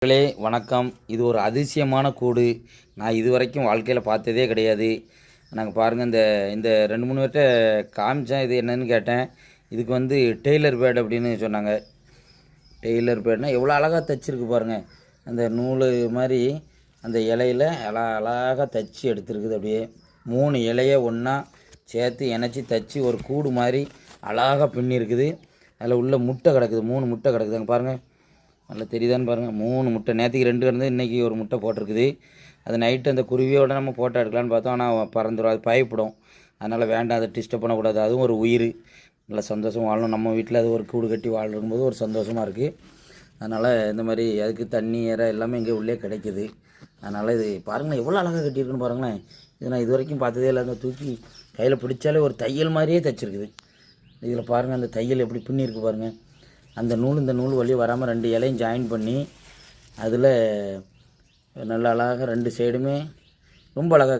மக்களே வணக்கம். இது ஒரு அதிசயமான கூடு. நான் இதுவரைக்கும் வாழ்க்கையில் பார்த்ததே கிடையாது. நாங்கள் பாருங்கள், இந்த இந்த 2-3 பேர்கிட்ட காமிச்சேன். இது என்னன்னு கேட்டேன். இதுக்கு வந்து டெய்லர் பேட் அப்படின்னு சொன்னாங்க. டெய்லர் பேட்னால் எவ்வளோ அழகாக தைச்சிருக்கு பாருங்கள். அந்த நூல் மாதிரி அந்த இலையில் அழகாக தைச்சி எடுத்துருக்குது. அப்படியே 3 இலையை ஒன்றா சேர்த்து இணைச்சி தைச்சி ஒரு கூடு மாதிரி அழகாக பின்னிருக்குது. அதில் உள்ள முட்டை கிடக்குது. 3 முட்டை கிடக்குது. அங்கே பாருங்கள், நல்லா தெரியுதான்னு பாருங்கள். 3 முட்டை. நேற்றுக்கு 2 கிடந்து இன்றைக்கி ஒரு முட்டை போட்டிருக்குது. அது நைட்டு அந்த குருவியோட நம்ம ஃபோட்டோ எடுக்கலான்னு பார்த்தோம். ஆனால் பறந்துடும், அது பயப்படும். அதனால் வேண்டாம், அதை டிஸ்டர்ப் பண்ணக்கூடாது. அதுவும் ஒரு உயிர். நல்லா சந்தோஷம் வாழணும். நம்ம வீட்டில் அது ஒரு கூடு கட்டி வாழ்க்கும்போது ஒரு சந்தோஷமாக இருக்குது. அதனால் இந்த மாதிரி அதுக்கு தண்ணி ஏற எல்லாமே இங்கே உள்ளே கிடைக்கிது. அதனால் இது பாருங்களேன், எவ்வளோ அழகாக கட்டியிருக்குன்னு பாருங்களேன். இது நான் இது வரைக்கும் பார்த்ததே இல்லை. அந்த தூக்கி கையில் பிடிச்சாலே ஒரு தையல் மாதிரியே தைச்சிருக்குது. இதில் பாருங்கள், அந்த தையல் எப்படி பின்னிருக்கு பாருங்கள். அந்த நூல் இந்த நூல் வழி வராமல் 2 இலையும் ஜாயின் பண்ணி அதில் நல்லா அழகாக 2 சைடுமே ரொம்ப அழகாக